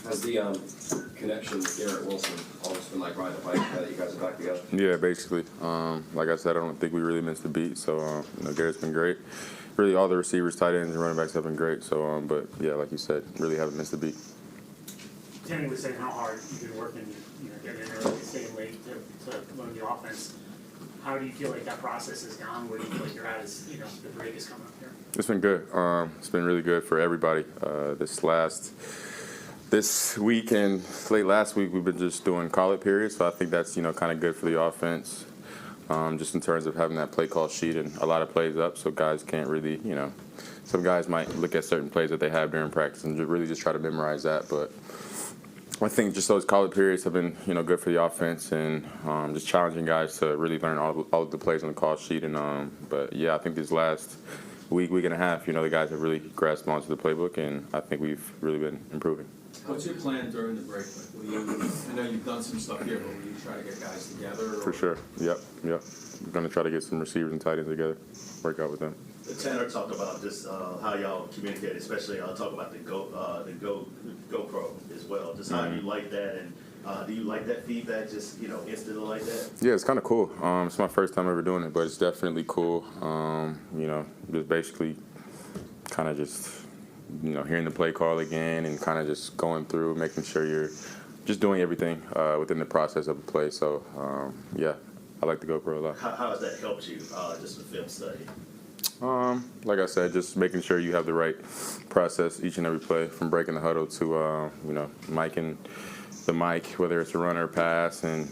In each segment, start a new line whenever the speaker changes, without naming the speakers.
Has the connection with Garrett Wilson almost been like riding a bike now that you guys are back together?
Yeah, basically. Like I said, I don't think we really missed a beat. So, Garrett's been great. Really, all the receivers, tight ends, and running backs have been great. So, but yeah, like you said, really haven't missed a beat.
Timmy was saying how hard you've been working, getting in early, staying late to learn the offense. How do you feel like that process has gone? Where do you feel like you're at as, the break is coming up here?
It's been good. It's been really good for everybody. This week and late last week, we've been just doing call-it periods, so I think that's, kind of good for the offense, just in terms of having that play call sheet and a lot of plays up, so guys can't really, some guys might look at certain plays that they have during practice and really just try to memorize that, but I think just those call-it periods have been, good for the offense and just challenging guys to really learn all of the plays on the call sheet, and but yeah, I think this last week and a half, the guys have really grasped onto the playbook, and I think we've really been improving.
What's your plan during the break? Like, I know you've done some stuff here, but will you try to get guys together?
For sure. Yep. We're going to try to get some receivers and tight ends together, work out with them.
Tanner talked about just how y'all communicate, especially talk about the GoPro as well. Just how you like that, and do you like that feedback? Just instantly like that.
Yeah, it's kind of cool. It's my first time ever doing it, but it's definitely cool. Just basically kind of just hearing the play call again and kind of just going through, making sure you're just doing everything within the process of the play. So yeah, I like the GoPro a lot.
How has that helped you just with film study?
Like I said, just making sure you have the right process each and every play, from breaking the huddle to miking the mic, whether it's a run or pass, and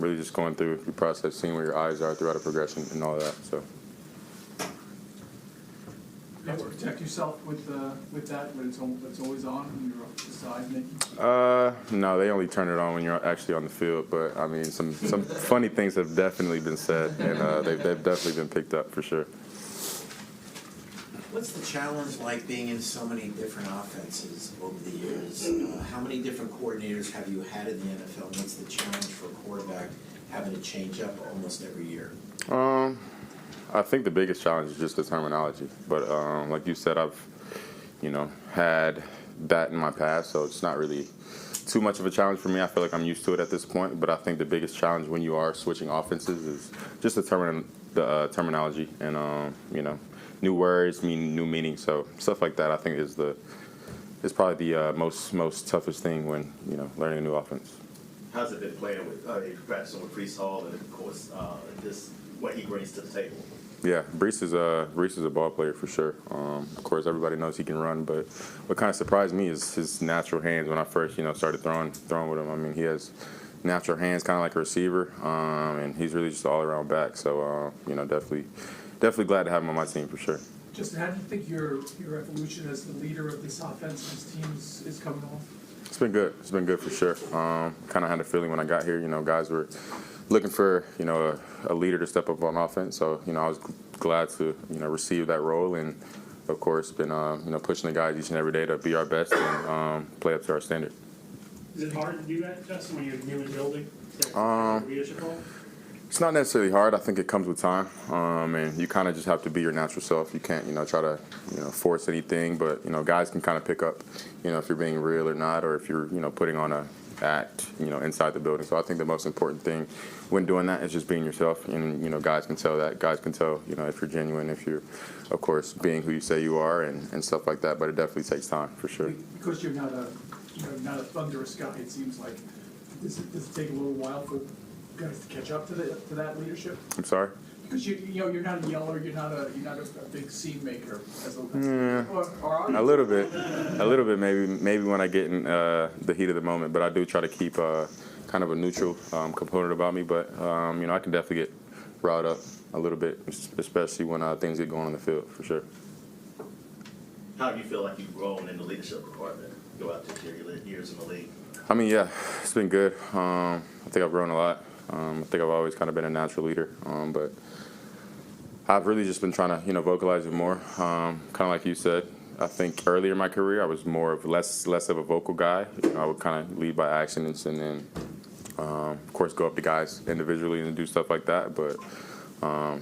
really just going through the process, seeing where your eyes are throughout a progression and all that. So.
You have to protect yourself with that when it's always on when you're off the side making?
No, they only turn it on when you're actually on the field. But I mean, some funny things have definitely been said, and they've definitely been picked up for sure.
What's the challenge like being in so many different offenses over the years? How many different coordinators have you had in the NFL? What's the challenge for a quarterback having to change up almost every year?
I think the biggest challenge is just the terminology. But like you said, I've, had that in my past, so it's not really too much of a challenge for me. I feel like I'm used to it at this point. But I think the biggest challenge when you are switching offenses is just the terminology and, new words mean new meanings. So stuff like that, I think, is probably the most toughest thing when, learning a new offense.
How's it been playing with practicing with Breece Hall and of course just what he brings to the table?
Yeah, Breece is a ball player for sure. Of course, everybody knows he can run, but what kind of surprised me is his natural hands when I first, started throwing with him. I mean, he has natural hands, kind of like a receiver, and he's really just all around back. So, definitely glad to have him on my team for sure.
Justin, how do you think your evolution as the leader of this offense, this team is coming along?
It's been good. It's been good for sure. Kind of had a feeling when I got here, guys were looking for, a leader to step up on offense. So, I was glad to, receive that role, and of course, been, pushing the guys each and every day to be our best and play up to our standard.
Is it hard to do that, Justin, when you're new in building? Leadership role?
It's not necessarily hard. I think it comes with time, and you kind of just have to be your natural self. You can't, try to, force anything. But guys can kind of pick up, if you're being real or not, or if you're, putting on a act, inside the building. So I think the most important thing when doing that is just being yourself, and guys can tell that. Guys can tell, if you're genuine, if you're, of course, being who you say you are, and stuff like that. But it definitely takes time for sure.
Because you're not a thunderous guy, it seems like. Does it take a little while for guys to catch up to that leadership?
I'm sorry?
Because you're not a yeller, you're not a big scene maker
A little bit maybe when I get in the heat of the moment, but I do try to keep kind of a neutral component about me, but I can definitely get riled up a little bit, especially when things get going on the field for sure.
How do you feel like you've grown in the leadership department? Go out to your years in the league.
I mean, yeah, it's been good. I think I've grown a lot. I think I've always kind of been a natural leader, but I've really just been trying to, vocalize it more. Kind of like you said, I think earlier in my career I was more of less of a vocal guy. I would kind of lead by actions and then, of course, go up to guys individually and do stuff like that. But, I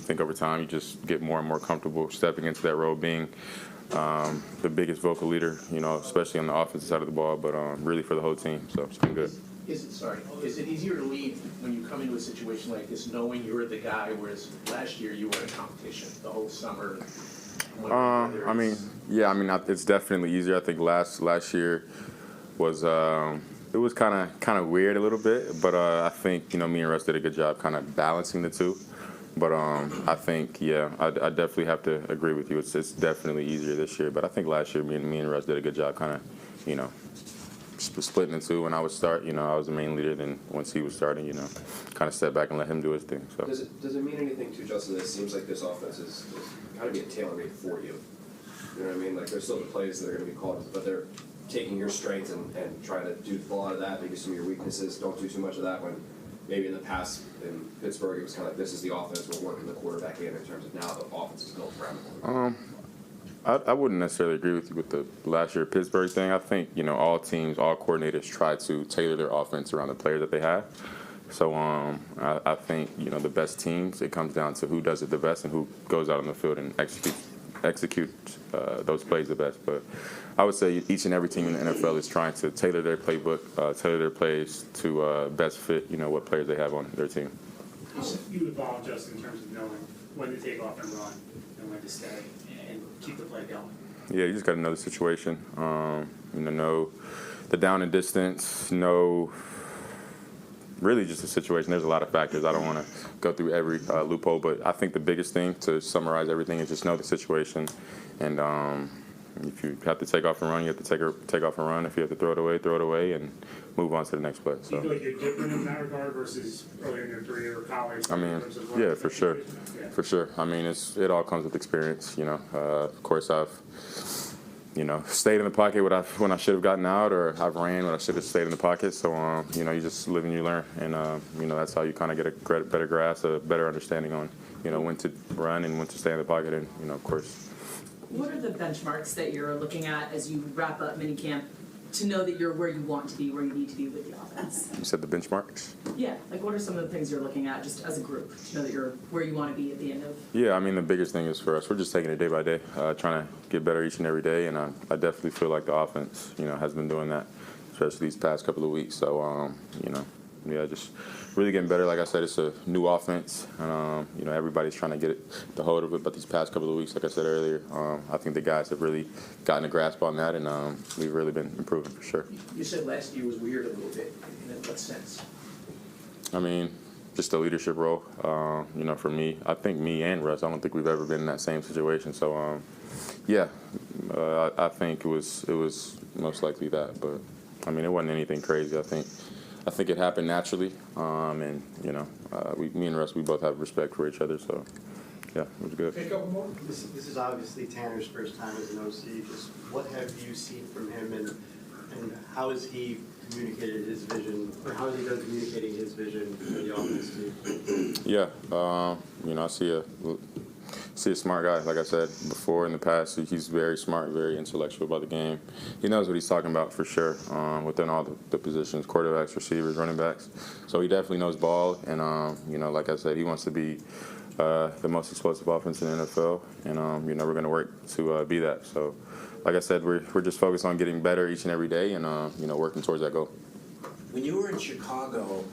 think over time you just get more and more comfortable stepping into that role, being the biggest vocal leader, you know, especially on the offensive side of the ball, but really for the whole team. So it's been good.
Is it easier to lead when you come into a situation like this, knowing you're the guy, whereas last year you were in a competition the whole summer?
I mean, yeah, I mean, it's definitely easier. I think last year was it was kind of weird a little bit, but I think, you know, me and Russ did a good job kind of balancing the two. But I think, yeah, I definitely have to agree with you. It's definitely easier this year. But I think last year me and Russ did a good job kind of, you know, splitting the two. When I would start, you know, I was the main leader. Then once he was starting, you know, kind of step back and let him do his thing. So
Does it mean anything to Justin? It seems like this offense is kind of being tailor-made for you. You know what I mean? Like there's still the plays that are going to be called, but they're taking your strengths and trying to do a lot of that, maybe some of your weaknesses. Don't do too much of that when maybe in the past in Pittsburgh it was kind of like this is the offense, we're working the quarterback in terms of now the offense is built around the quarterback.
I wouldn't necessarily agree with you with the last year Pittsburgh thing. I think, you know, all teams, all coordinators try to tailor their offense around the players that they have. So I think, you know, the best teams, it comes down to who does it the best and who goes out on the field and execute those plays the best. But I would say each and every team in the NFL is trying to tailor their playbook, tailor their plays to best fit, you know, what players they have on their team.
How you evolve just in terms of knowing when to take off and run and when to stay and keep the play going?
Yeah, you just got to know the situation. You know the down and distance, know really just the situation. There's a lot of factors. I don't want to go through every loophole, but I think the biggest thing to summarize everything is just know the situation. And if you have to take off and run, you have to take off and run. If you have to throw it away, and move on to the next play.
Do
So.
you feel like you're different in that regard versus earlier in your career or college?
I mean,
in terms of what
yeah,
the
for sure,
situation? Yeah.
for sure. I mean, it all comes with experience, you know. Of course, I've, you know, stayed in the pocket when I should have gotten out, or I've ran when I should have stayed in the pocket. So, you know, you just live and you learn, and you know, that's how you kind of get a better grasp, a better understanding on, you know, when to run and when to stay in the pocket, and you know, of course.
What are the benchmarks that you're looking at as you wrap up minicamp to know that you're where you want to be, where you need to be with the offense?
You said the benchmarks?
Yeah, like what are some of the things you're looking at just as a group to know that you're where you want to be at the end of?
Yeah, I mean, the biggest thing is for us, we're just taking it day by day, trying to get better each and every day, and I definitely feel like the offense, you know, has been doing that, especially these past couple of weeks. So, you know, yeah, just really getting better. Like I said, it's a new offense, and you know, everybody's trying to get the hold of it. But these past couple of weeks, like I said earlier, I think the guys have really gotten a grasp on that, and we've really been improving for sure.
You said last year was weird a little bit. In what sense?
I mean, just the leadership role. You know, for me, I think me and Russ, I don't think we've ever been in that same situation. So, yeah, I think it was most likely that. But I mean, it wasn't anything crazy. I think it happened naturally, and you know, me and Russ, we both have respect for each other. So, yeah, it was good.
Take a couple more.
This is obviously Tanner's first time as an OC. Just what have you seen from him, and how has he communicated his vision, or how has he done communicating his vision for the offense team?
Yeah, you know, I see a smart guy. Like I said before in the past, he's very smart, very intellectual about the game. He knows what he's talking about for sure within all the positions, quarterbacks, receivers, running backs. So he definitely knows ball, and you know, like I said, he wants to be the most explosive offense in the NFL, and you know, we're going to work to be that. So, like I said, we're just focused on getting better each and every day, and you know, working towards that goal.
When you were in Chicago,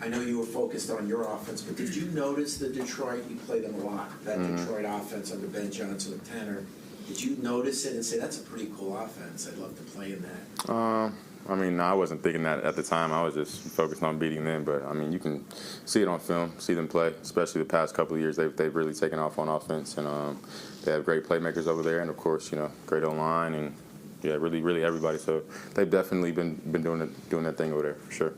I know you were focused on your offense, but did you notice the Detroit, you played them a lot, that Detroit offense under Ben Johnson and Tanner, did you notice it and say, that's a pretty cool offense, I'd love to play in that?
I mean, no, I wasn't thinking that at the time. I was just focused on beating them. But, I mean, you can see it on film, see them play, especially the past couple of years. They've really taken off on offense, and they have great playmakers over there, and, of course, you know, great O-line, and, yeah, really, really everybody. So they've definitely been doing that thing over there, for sure.